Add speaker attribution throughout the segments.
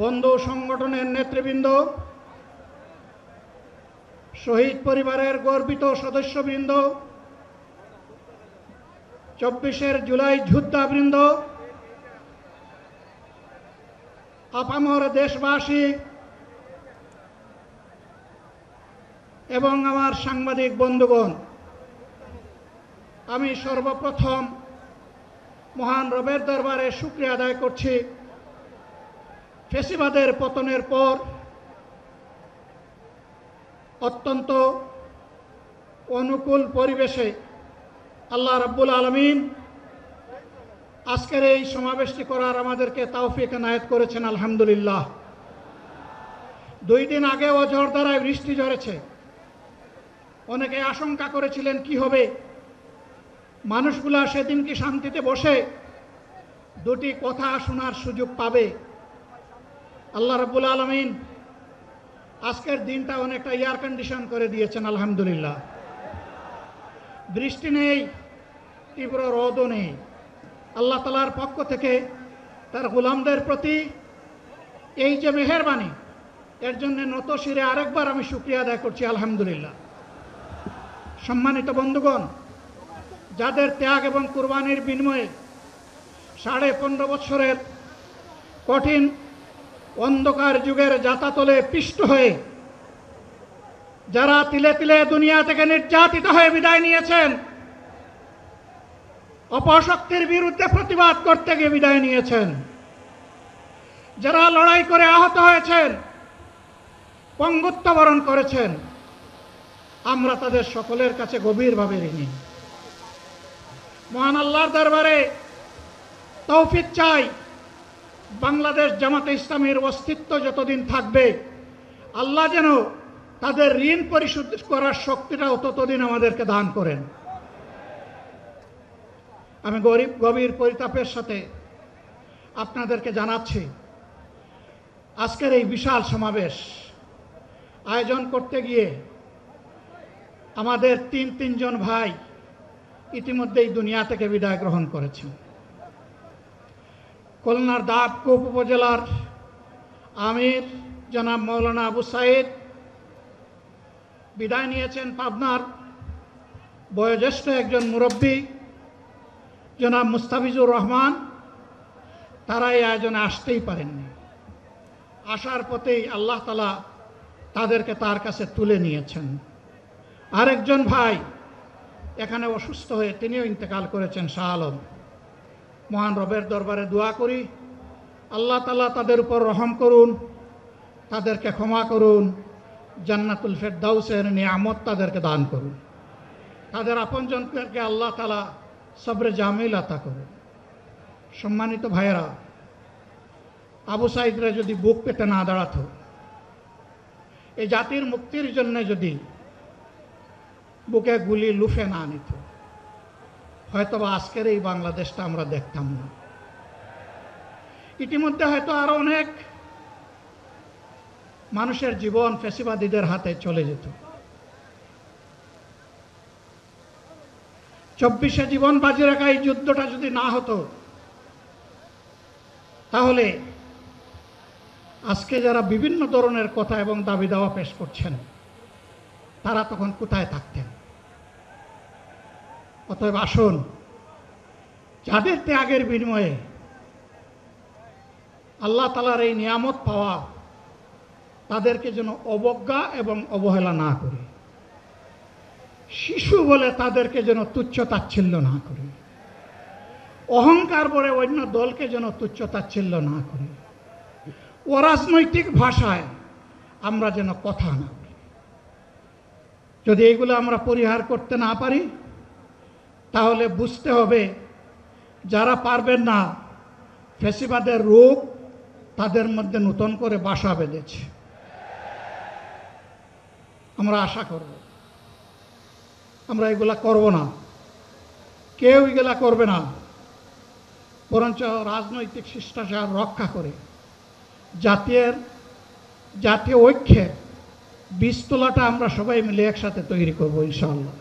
Speaker 1: বন্ধু সংগঠনের নেতৃবৃন্দ, শহীদ পরিবারের গর্বিত সদস্যবৃন্দ, 24 জুলাই যোদ্ধাবৃন্দ, আপামর দেশবাসী এবং আমার সাংবাদিক বন্ধুগণ, আমি সর্বপ্রথম মহান রবের দরবারে শুকরিয়া আদায় করছি। ফ্যাসিবাদের পতনের পর অত্যন্ত অনুকূল পরিবেশে আল্লাহ রাব্বুল আলামিন আজকের এই সমাবেশটি করার আমাদেরকে তৌফিক এনায়েত করেছেন, আলহামদুলিল্লাহ। 2 দিন আগে ঝড়ধারায় বৃষ্টি ঝরেছে। অনেকে আশঙ্কা করেছিলেন কি হবে, মানুষগুলা সেদিন কি শান্তিতে বসে দুটি কথা শোনার সুযোগ পাবে? আল্লাহ রাব্বুল আলামিন আজকের দিনটা অনেকটা এয়ার কন্ডিশন করে দিয়েছেন, আলহামদুলিল্লাহ। বৃষ্টি নেই, তীব্র রোদও নেই। আল্লাহ তাআলার পক্ষ থেকে তার গোলামদের প্রতি এই যে মেহেরবানি, এর জন্য নত শিরে আরেকবার আমি শুকরিয়া আদায় করছি, আলহামদুলিল্লাহ। সম্মানিত বন্ধুগণ, যাদের ত্যাগ এবং কুরবানির বিনিময়ে 15.5 বছরের কঠিন অন্ধকার যুগের যাতাতলে পিষ্ট হয়ে যারা তিলে তিলে দুনিয়া থেকে নির্যাতিত হয়ে বিদায় নিয়েছেন, অপশক্তির বিরুদ্ধে প্রতিবাদ করতে গিয়ে বিদায় নিয়েছেন, যারা লড়াই করে আহত হয়েছেন, পঙ্গুত্ব বরণ করেছেন, আমরা তাদের সকলের কাছে গভীরভাবে ঋণী। মহান আল্লাহর দরবারে তৌফিক চাই, বাংলাদেশ জামাতে ইসলামীর অস্তিত্ব যতদিন থাকবে আল্লাহ যেন তাদের ঋণ পরিশোধ করার শক্তিটাও ততদিন আমাদেরকে দান করেন। আমি গভীর পরিতাপের সাথে আপনাদেরকে জানাচ্ছি, আজকের এই বিশাল সমাবেশ আয়োজন করতে গিয়ে আমাদের তিনজন ভাই ইতিমধ্যেই দুনিয়া থেকে বিদায় গ্রহণ করেছেন। খুলনার দাঁতকুপ উপজেলার আমির জনাব মৌলানা আবু সাইদ বিদায় নিয়েছেন। পাবনার বয়োজ্যেষ্ঠ একজন মুরব্বী জনাব মুস্তাফিজুর রহমান, তারা এই আয়োজনে আসতেই পারেননি। আসার পথেই আল্লাহ তাআলা তাদেরকে তার কাছে তুলে নিয়েছেন। আরেকজন ভাই এখানে অসুস্থ হয়ে তিনিও ইন্তেকাল করেছেন, শাহ আলম। মহান রবের দরবারে দোয়া করি, আল্লাহ তাআলা তাদের উপর রহম করুন, তাদেরকে ক্ষমা করুন, জান্নাতুল ফেরদাউসের নিয়ামত তাদেরকে দান করুন, তাদের আপনজনদেরকে আল্লাহ তাআলা সবরে জামিল আতা করুন। সম্মানিত ভাইয়েরা, আবু সাইদরা যদি বুক পেতে না দাঁড়াতো, এই জাতির মুক্তির জন্য যদি বুকে গুলি লুফে না নিত, হয়তোবা আজকের এই বাংলাদেশটা আমরা দেখতাম না। ইতিমধ্যে হয়তো আরো অনেক মানুষের জীবন ফ্যাসিবাদীদের হাতে চলে যেত। 24 জীবন বাজি রাখা এই যুদ্ধটা যদি না হতো, তাহলে আজকে যারা বিভিন্ন ধরনের কথা এবং দাবি দাওয়া পেশ করছেন, তারা তখন কোথায় থাকতেন? অতএব আসুন, যাদের ত্যাগের বিনিময়ে আল্লাহ তাআলার এই নিয়ামত পাওয়া, তাদেরকে যেন অবজ্ঞা এবং অবহেলা না করি। শিশু বলে তাদেরকে যেন তুচ্ছ তাচ্ছিল্য না করি। অহংকার বলে অন্য দলকে যেন তুচ্ছ তাচ্ছিল্য না করি। অরাজনৈতিক ভাষায় আমরা যেন কথা না বলি। যদি এগুলো আমরা পরিহার করতে না পারি, তাহলে বুঝতে হবে যারা পারবেন না, ফ্যাসিবাদের রোগ তাদের মধ্যে নতুন করে বাসা বেঁধেছে। আমরা আশা করব আমরা এগুলা করব না, কেউ এগুলা করবে না, বরঞ্চ রাজনৈতিক শিষ্টাচার রক্ষা করে জাতীয় ঐক্যের বীজতলাটা আমরা সবাই মিলে একসাথে তৈরি করব, ইনশাআল্লাহ।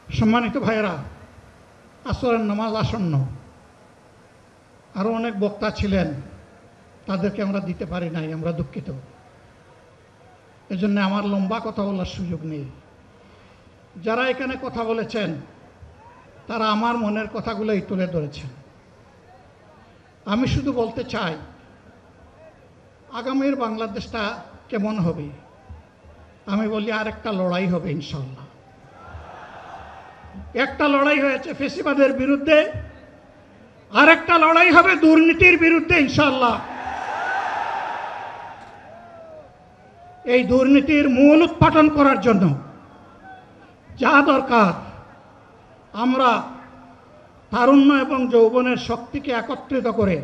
Speaker 1: সম্মানিত ভাইয়েরা, আসরের নামাজ আসন্ন। আরও অনেক বক্তা ছিলেন, তাদেরকে আমরা দিতে পারি নাই, আমরা দুঃখিত। এজন্য আমার লম্বা কথা বলার সুযোগ নেই। যারা এখানে কথা বলেছেন তারা আমার মনের কথাগুলোই তুলে ধরেছেন। আমি শুধু বলতে চাই, আগামীর বাংলাদেশটা কেমন হবে? আমি বলি আরেকটা লড়াই হবে ইনশাল্লাহ। একটা লড়াই হয়েছে ফ্যাসিবাদের বিরুদ্ধে, আরেকটা লড়াই হবে দুর্নীতির বিরুদ্ধে ইনশাল্লাহ। এই দুর্নীতির মূল উৎপাটন করার জন্য যা দরকার, আমরা তারুণ্য এবং যৌবনের শক্তিকে একত্রিত করে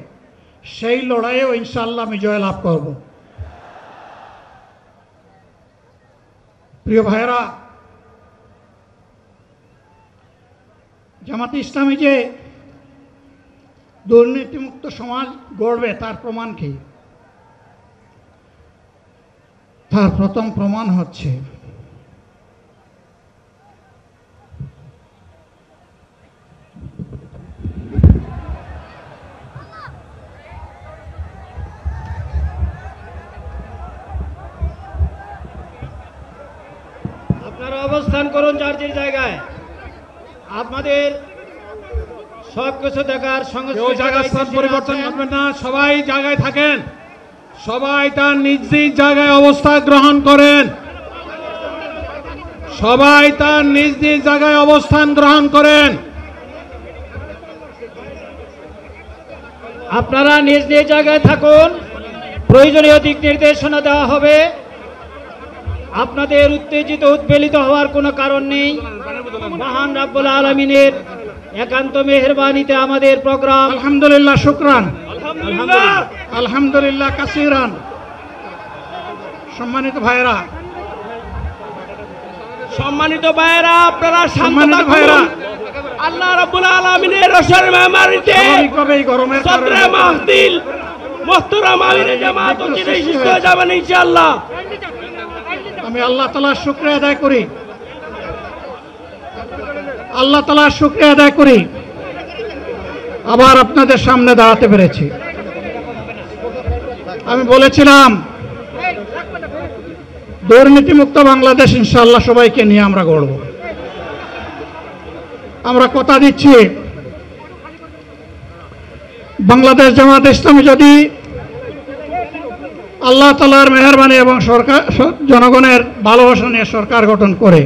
Speaker 1: সেই লড়াইয়েও ইনশাআল্লাহ আমি জয়লাভ করব। প্রিয় ভাইয়েরা, জামাতে ইসলামী যে দুর্নীতিমুক্ত সমাজ গড়বে তার প্রমাণ কি? তার প্রথম প্রমাণ হচ্ছে
Speaker 2: আপনারা অবস্থান করুন যার যে জায়গায়। আপনাদের সবকিছু দেখার সঙ্গে
Speaker 3: জায়গার স্থান পরিবর্তন করবেন না, সবাই জায়গায় থাকেন, সবাই তার নিজ নিজ জায়গায় অবস্থান গ্রহণ করেন, সবাই তার নিজ নিজ জায়গায় অবস্থান গ্রহণ করেন।
Speaker 2: আপনারা নিজ নিজ জায়গায় থাকুন, প্রয়োজনীয় দিক নির্দেশনা দেওয়া হবে। আপনাদের উত্তেজিত উদ্বেলিত হওয়ার কোনো কারণ নেই। মহান রাব্বুল আলামিনের একান্ত মেহেরবানিতে আমাদের প্রোগ্রাম
Speaker 1: আলহামদুলিল্লাহ, শুকরান, আলহামদুলিল্লাহ কাসিরান। সম্মানিত ভাইয়েরা,
Speaker 3: আপনারা
Speaker 1: সম্মানিত ভাইয়েরা,
Speaker 3: আল্লাহ রাব্বুল আলামিনের রসের মেহমানিতে
Speaker 1: স্বাভাবিকভাবে এই গরমের
Speaker 3: সদরে
Speaker 1: কারণে
Speaker 3: মাহফিল মুহতারাম আমিরে জামাত অচিরেই সুস্থ হয়ে যাবেন ইনশাআল্লাহ।
Speaker 1: আমি আল্লাহ তাআলার শুকরিয়া আদায় করি, আল্লাহ তাআলার শুকরিয়া আদায় করি আবার আপনাদের সামনে দাঁড়াতে পেরেছি। আমি বলেছিলাম দুর্নীতিমুক্ত বাংলাদেশ ইনশাআল্লাহ সবাইকে নিয়ে আমরা গড়ব। আমরা কথা দিচ্ছি, বাংলাদেশ জামাত ইসলামী যদি আল্লাহ তাআলার মেহেরবানি এবং সরকার জনগণের ভালোবাসা নিয়ে সরকার গঠন করে,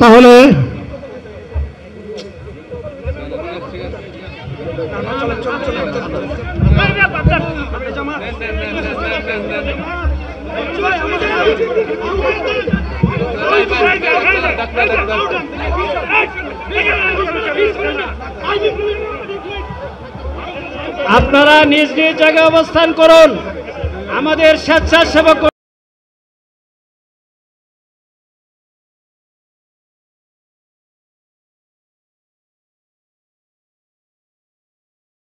Speaker 1: তাহলে
Speaker 2: আপনারা নিজ নিজ জায়গায় অবস্থান করুন। আমাদের স্বেচ্ছাসেবক